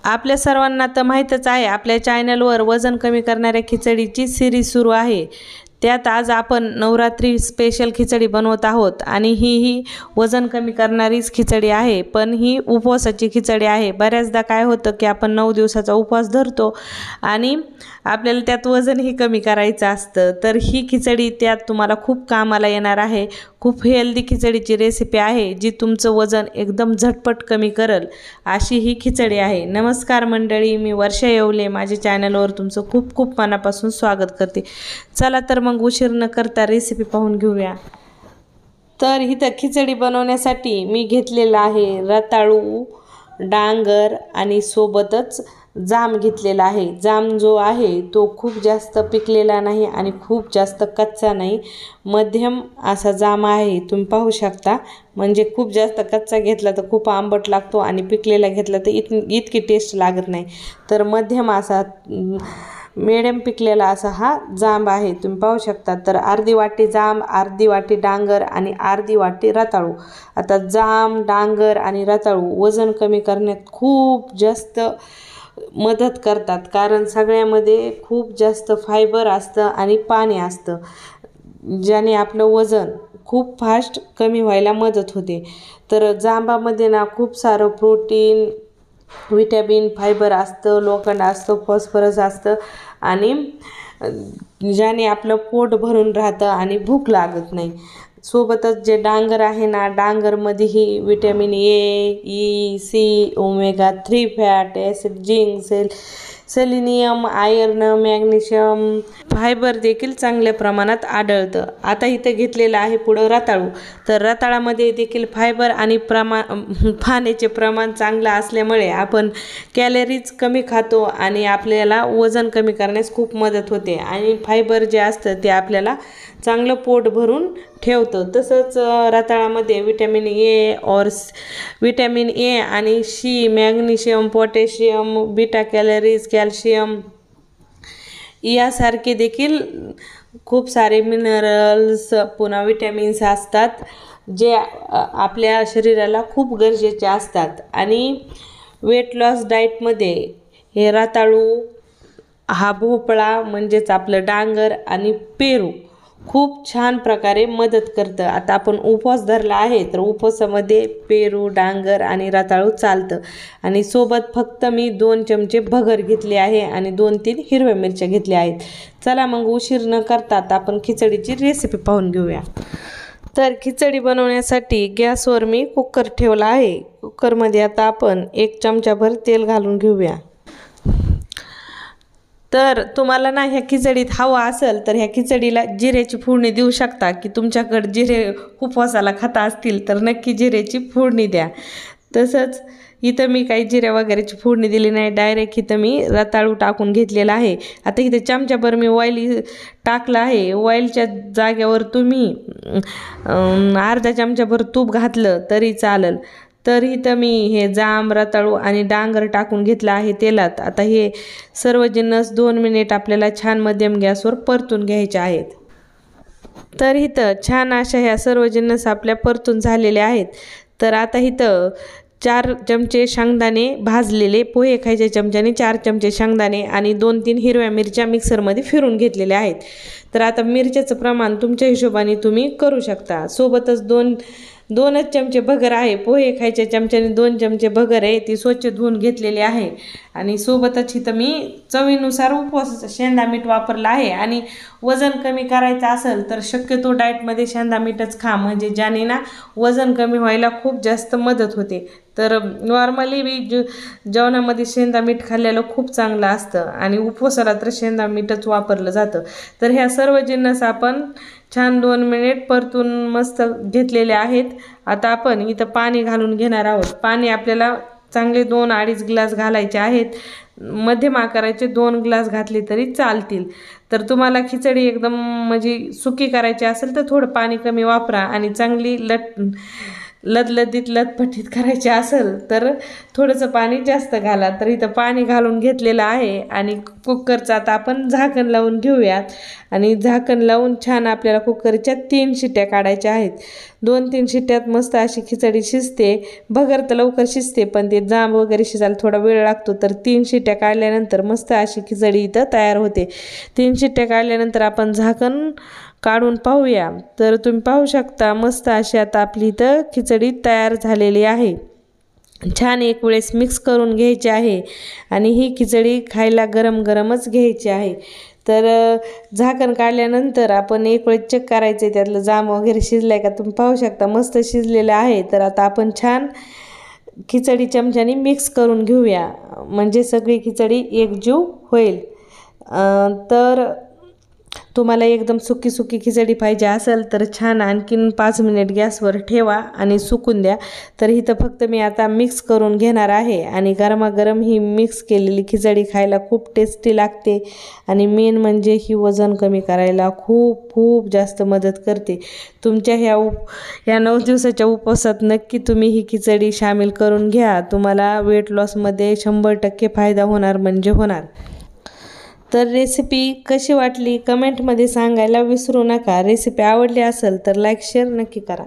आपल्या सर्वांना तर माहीतच आहे, आपल्या चॅनलवर वजन कमी करणाऱ्या खिचडीची सिरीज सुरू आहे। त्यात आज आपण नवरात्री स्पेशल खिचडी बनवत आहोत आणि ही वजन कमी करणारीच खिचडी आहे, पण ही उपवासाची खिचडी आहे। बऱ्याचदा काय होतं की आपण 9 दिवसाचा उपवास धरतो आणि आपल्याला त्यात वजनही कमी करायचं असतं, तर ही खिचडी त्यात तुम्हाला खूप कामाला येणार आहे। खूप हेल्दी खिचडीची रेसिपी आहे जी तुमचं वजन एकदम झटपट कमी करेल अशी ही खिचडी आहे। नमस्कार मंडळी, मी वर्षा येवले, माझ्या चॅनलवर तुमचं खूप खूप मनापासून स्वागत करते। चला तर मग उशीर न करता रेसिपी पाहून घेऊया। तर इथं खिचडी बनवण्यासाठी मी घेतलेला आहे रताळू, डांगर आणि सोबतच जाम घेतलेला आहे। जाम जो आहे तो खूप जास्त पिकलेला नाही आणि खूप जास्त कच्चा नाही, मध्यम असा जाम आहे। तुम्ही पाहू शकता, म्हणजे खूप जास्त कच्चा घेतला तर खूप आंबट लागतो आणि पिकलेला घेतला तर इतकी टेस्ट लागत नाही। तर मध्यम असा मीडियम पिकलेला असा हा जांब आहे, तुम्ही पाहू शकता। तर अर्धी वाटी जांब, अर्धी वाटी डांगर आणि अर्धी वाटी रताळू। आता जांब, डांगर आणि रताळू वजन कमी करण्यात खूप जास्त मदत करतात, कारण सगळ्यामध्ये खूप जास्त फायबर असतं आणि पाणी असतं, ज्याने आपलं वजन खूप फास्ट कमी व्हायला मदत होते। तर जांबामध्ये ना खूप सारं प्रोटीन, विटॅमिन, फायबर असतं, लोखंड असतं, फॉस्फरस असतं आणि ज्याने आपलं पोट भरून राहतं आणि भूक लागत नाही। सोबतच जे डांगर आहे ना, डांगरमध्येही vitamin A, E, C, omega 3 fat acid, zinc, selenium, iron, magnesium, fibre देखील चांगल्या प्रमाणात आढळतं। आता इथं घेतलेलं आहे पुढं रताळू। तर रताळामध्ये देखील फायबर आणि पाण्याचे प्रमाण चांगलं असल्यामुळे आपण कॅलरीज कमी खातो आणि आपल्याला वजन कमी करण्यास खूप मदत होते आणि फायबर जे असतं ते आपल्याला चांगलं पोट भरून ठेवतं। तसंच रताळामध्ये विटॅमिन ए आणि C, magnesium, potassium, beta calories, calcium यासारखे देखील खूप सारे मिनरल्स, पुन्हा विटॅमिन्स असतात, जे आपल्या शरीराला खूप गरजेचे असतात। आणि वेट लॉस डाईटमध्ये हे रताळू, हा भोपळा म्हणजेच आपलं डांगर आणि पेरू खूप छान प्रकारे मदत करतं। आता आपण उपवास धरला आहे, तर उपवासामध्ये पेरू, डांगर आणि रताळू चालतं। आणि सोबत फक्त मी 2 चमचे भगर घेतले आहे आणि 2-3 हिरव्या मिरच्या घेतल्या आहेत। चला मग उशीर न करता आपण खिचडीची रेसिपी पाहून घेऊया। तर खिचडी बनवण्यासाठी गॅसवर मी कुकर ठेवला आहे। कुकरमध्ये आता आपण 1 चमचाभर तेल घालून घेऊया। तर तुम्हाला ना ह्या खिचडीत हवा असेल तर ह्या खिचडीला जिऱ्याची फोडणी देऊ शकता, की तुमच्याकडे जिरे उपवासाला खाता असतील तर नक्की जिऱ्याची फोडणी द्या। तसंच इथं मी काही जिऱ्या वगैरेची फोडणी दिली नाही, डायरेक्ट इथं मी रताळू टाकून घेतलेला आहे। आता इथे चमचाभर मी ऑइल टाकलं आहे। ऑइलच्या जागेवर तुम्ही अर्धा चमचाभर तूप घातलं तरी चालेल। तर इथं मी हे जांब, रताळू आणि डांगर टाकून घेतलं आहे तेलात। आता हे सर्व जिन्नस 2 मिनिट आपल्याला छान मध्यम गॅसवर परतून घ्यायचे आहेत। तर इथं छान अशा ह्या सर्व जिन्नस आपल्या परतून झालेले आहेत। तर आता इथं 4 चमचे शेंगदाणे भाजलेले, पोहे खायच्या चमच्याने 4 चमचे शेंगदाणे आणि 2-3 हिरव्या मिरच्या मिक्सरमध्ये फिरून घेतलेल्या आहेत। तर आता मिरच्याचं प्रमाण तुमच्या हिशोबाने तुम्ही करू शकता। सोबतच 2च चमचे भगर आहे, पोहे खायच्या चमच्याने 2 चमचे भगर आहे, ती स्वच्छ धुवून घेतलेली आहे। आणि सोबतच इथं मी चवीनुसार उपवासाचं शेंदा मीठ वापरलं आहे। आणि वजन कमी करायचं असेल तर शक्यतो डाएटमध्ये शेंदा मीठच खा, म्हणजे ज्याने ना वजन कमी व्हायला खूप जास्त मदत होते। तर नॉर्मली जेवणामध्ये शेंदा मीठ खाल्लेलं खूप चांगलं असतं आणि उपवासाला तर शेंदा मीठच वापरलं जातं। तर ह्या सर्व जिन्नस आपण छान 2 मिनिट परतून मस्त घेतलेले आहेत। आता आपण इथं पाणी घालून घेणार आहोत। पाणी आपल्याला चांगले 2-2.5 ग्लास घालायचे आहेत। मध्यम आकाराचे 2 ग्लास घातले तरी चालतील। तर तुम्हाला खिचडी एकदम म्हणजे सुकी करायची असेल तर थोडं पाणी कमी वापरा आणि चांगली लदलदीत लतपटीत करायची असेल तर थोडंसं पाणी जास्त घाला. तर इथं पाणी घालून घेतलेलं आहे आणि कुकरचं आता आपण झाकण लावून घेऊयात. आणि झाकण लावून छान आपल्याला कुकरच्या 3 शिट्ट्या काढायच्या आहेत. 2-3 शिट्ट्यात मस्त अशी खिचडी शिजते. भगर तर लवकर शिजते, पण ते जांब वगैरे शिजायला थोडा वेळ लागतो. तर 3 शिट्ट्या काढल्यानंतर मस्त अशी खिचडी इथं तयार होते. 3 शिट्ट्या काढल्यानंतर आपण झाकण काढून पाहूया. तर तुम्ही पाहू शकता मस्त अशी आता आपली इथं खिचडी तयार झालेली आहे. छान एक वेळेस मिक्स करून घ्यायची आहे आणि ही खिचडी खायला गरम गरमच घ्यायची आहे. तर झाकण काढल्यानंतर आपण एक वेळेस चेक करायचं त्यातलं जाम वगैरे शिजलाय का. तुम्ही पाहू शकता मस्त शिजलेलं आहे. तर आता आपण छान खिचडी चमच्याने मिक्स करून घेऊया, म्हणजे सगळी खिचडी एकजीव होईल. तर तुम्हाला एकदम सुकी सुकी खिचडी पाहिजे असेल तर छान आणखीन 5 मिनिट गॅसवर ठेवा आणि सुकून द्या. तर इथं फक्त मी आता मिक्स करून घेणार आहे आणि गरमागरम ही मिक्स केलेली खिचडी खायला खूप टेस्टी लागते. आणि मेन म्हणजे ही वजन कमी करायला खूप खूप जास्त मदत करते. तुमच्या ह्या 9 दिवसाच्या उपवासात नक्की तुम्ही ही खिचडी सामील करून घ्या. तुम्हाला वेट लॉसमध्ये 100% फायदा होणार म्हणजे होणार. तर रेसिपी कशी वाटली कमेंटमध्ये सांगायला विसरू नका. रेसिपी आवडली असेल तर लाईक शेअर नक्की करा.